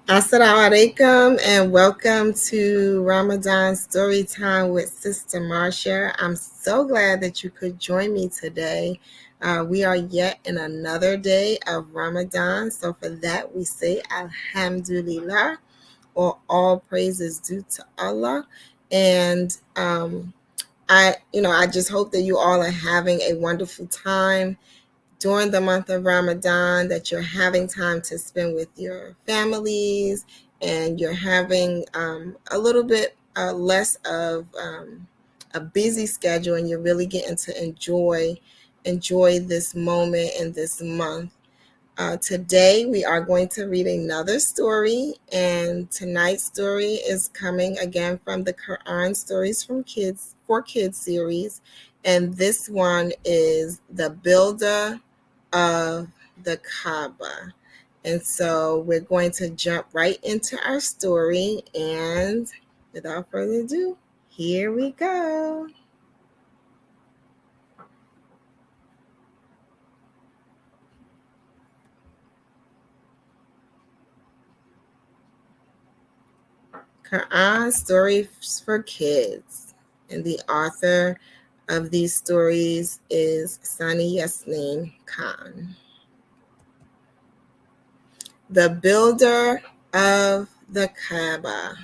Assalamu alaikum and welcome to Ramadan Storytime with Sister Marsha. I'm so glad that you could join me today. We are yet in another day of Ramadan, so for that we say Alhamdulillah, or all praise is due to Allah. And I just hope that you all are having a wonderful time during the month of Ramadan, that you're having time to spend with your families and you're having a little bit less of a busy schedule, and you're really getting to enjoy this moment and this month. Today we are going to read another story, and tonight's story is coming again from the Quran Stories from Kids for Kids series, and this one is The Builder of the Kaaba. And so we're going to jump right into our story, and without further ado, here we go. Quran Stories for Kids. And the author of these stories is Sani Yasmin Khan. The Builder of the Kaaba.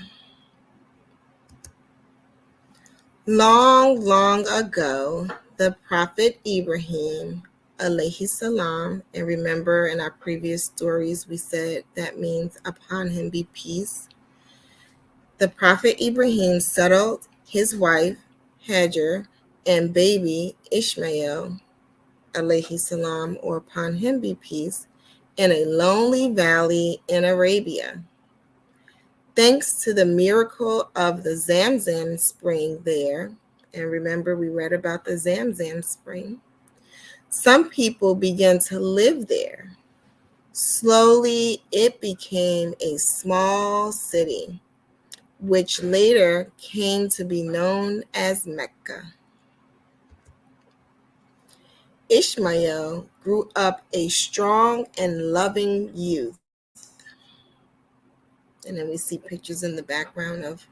Long, long ago, the Prophet Ibrahim, alayhi salam, and remember in our previous stories we said that means upon him be peace. The Prophet Ibrahim settled his wife Hajar and baby Ishmael, alayhi salam, or upon him be peace, in a lonely valley in Arabia. Thanks to the miracle of the Zamzam spring there, and remember we read about the Zamzam spring, some people began to live there. Slowly it became a small city, which later came to be known as Mecca. Ishmael grew up a strong and loving youth. And then we see pictures in the background of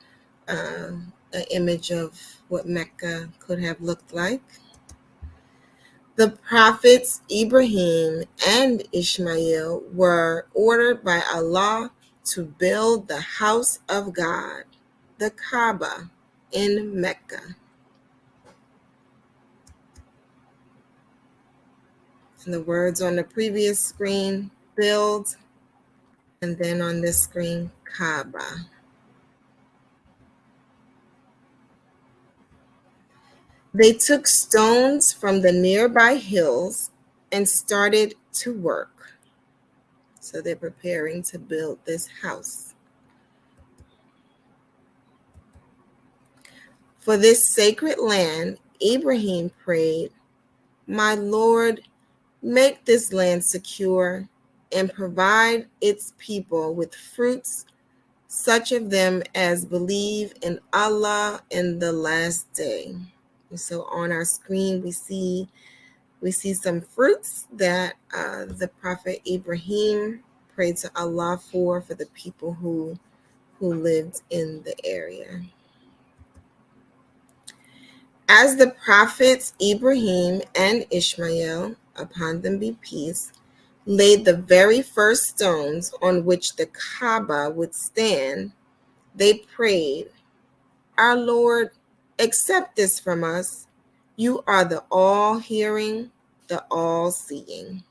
an image of what Mecca could have looked like. The prophets Ibrahim and Ishmael were ordered by Allah to build the house of God, the Kaaba, in Mecca. And the words on the previous screen, build, and then on this screen, Kaaba. They took stones from the nearby hills and started to work. So they're preparing to build this house. For this sacred land, Ibrahim prayed, "My Lord, make this land secure and provide its people with fruits, such of them as believe in Allah in the last day." And so on our screen, we see some fruits that the Prophet Ibrahim prayed to Allah for the people who lived in the area. As the prophets Ibrahim and Ishmael, upon them be peace, laid the very first stones on which the Kaaba would stand, they prayed, "Our Lord, accept this from us. You are the all-hearing, the all-seeing."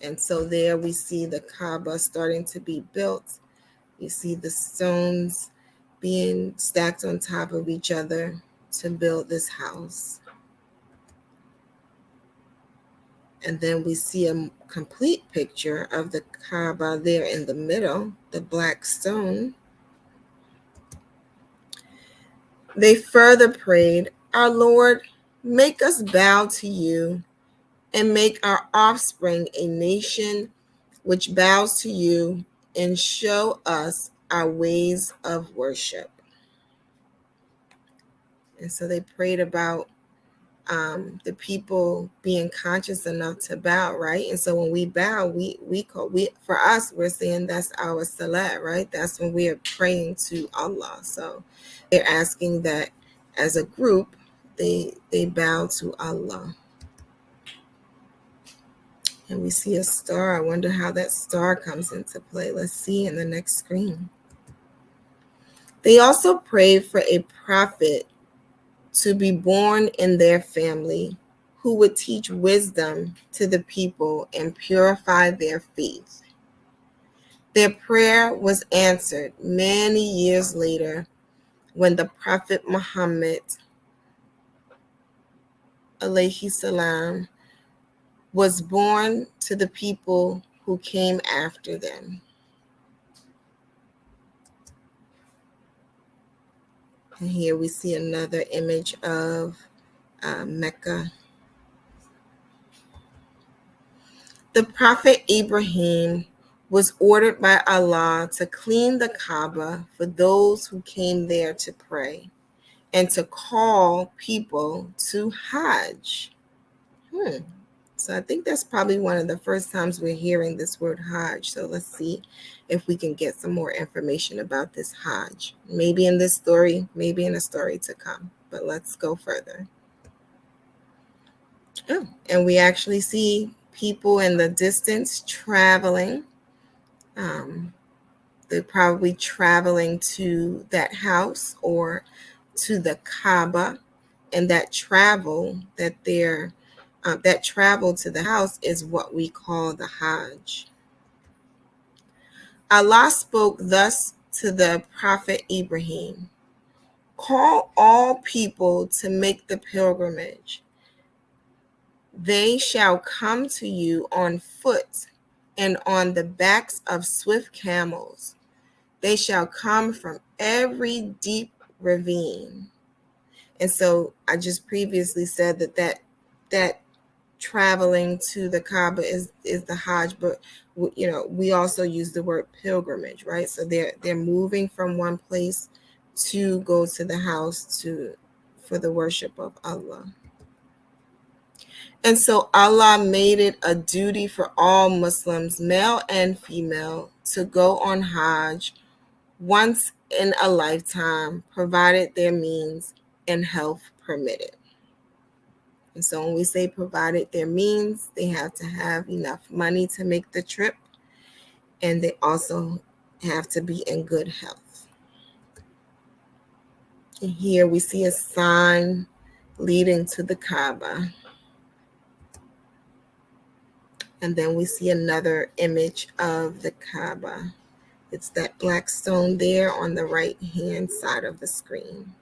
And so there we see the Kaaba starting to be built. You see the stones being stacked on top of each other to build this house. And then we see a complete picture of the Kaaba there in the middle, the black stone. They further prayed, "Our Lord, make us bow to you and make our offspring a nation which bows to you, and show us our ways of worship." And so they prayed about the people being conscious enough to bow, right? And so when we bow, for us, we're saying that's our salat, right? That's when we are praying to Allah. So they're asking that as a group, they bow to Allah. And we see a star. I wonder how that star comes into play. Let's see in the next screen. They also prayed for a prophet to be born in their family who would teach wisdom to the people and purify their faith. Their prayer was answered many years later when the Prophet Muhammad alayhi salam was born to the people who came after them. And here we see another image of Mecca. The Prophet Ibrahim was ordered by Allah to clean the Kaaba for those who came there to pray and to call people to Hajj. So I think that's probably one of the first times we're hearing this word Hajj. So let's see if we can get some more information about this Hajj. Maybe in this story, maybe in a story to come. But let's go further. Oh, and we actually see people in the distance traveling. They're probably traveling to that house or to the Kaaba, and that travel to the house is what we call the Hajj. Allah spoke thus to the Prophet Ibrahim: "Call all people to make the pilgrimage. They shall come to you on foot and on the backs of swift camels. They shall come from every deep ravine." And so I just previously said that traveling to the Kaaba is the Hajj, but we also use the word pilgrimage, right? So they're moving from one place to go to the house for the worship of Allah. And so Allah made it a duty for all Muslims, male and female, to go on Hajj once in a lifetime, provided their means and health permitted. And so when we say provided their means, they have to have enough money to make the trip, and they also have to be in good health. And here we see a sign leading to the Kaaba. And then we see another image of the Kaaba. It's that black stone there on the right-hand side of the screen.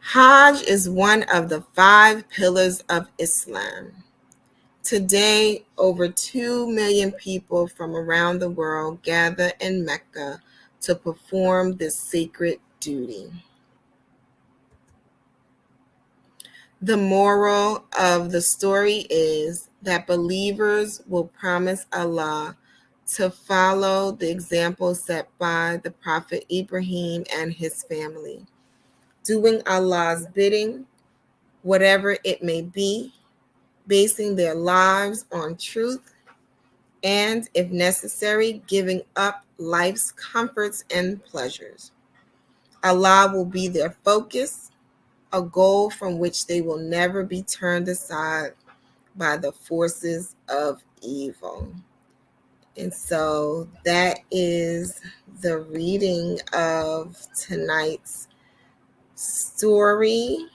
Hajj is one of the 5 pillars of Islam. Today, over 2 million people from around the world gather in Mecca to perform this sacred duty. The moral of the story is that believers will promise Allah to follow the example set by the Prophet Ibrahim and his family, doing Allah's bidding, whatever it may be, basing their lives on truth, and, if necessary, giving up life's comforts and pleasures. Allah will be their focus, a goal from which they will never be turned aside by the forces of evil. And so that is the reading of tonight's story.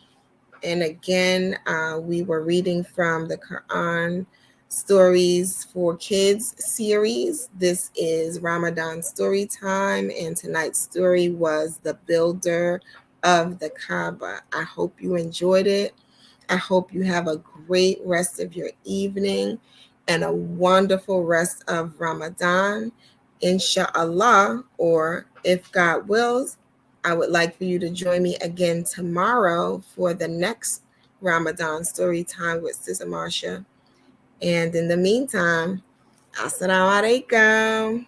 And again, we were reading from the Quran Stories for Kids series. This is Ramadan Storytime, and tonight's story was The Builder of the Kaaba. I hope you enjoyed it. I hope you have a great rest of your evening and a wonderful rest of Ramadan. Inshallah, or if God wills, I would like for you to join me again tomorrow for the next Ramadan story time with Sister Marsha. And in the meantime, Assalamu alaikum.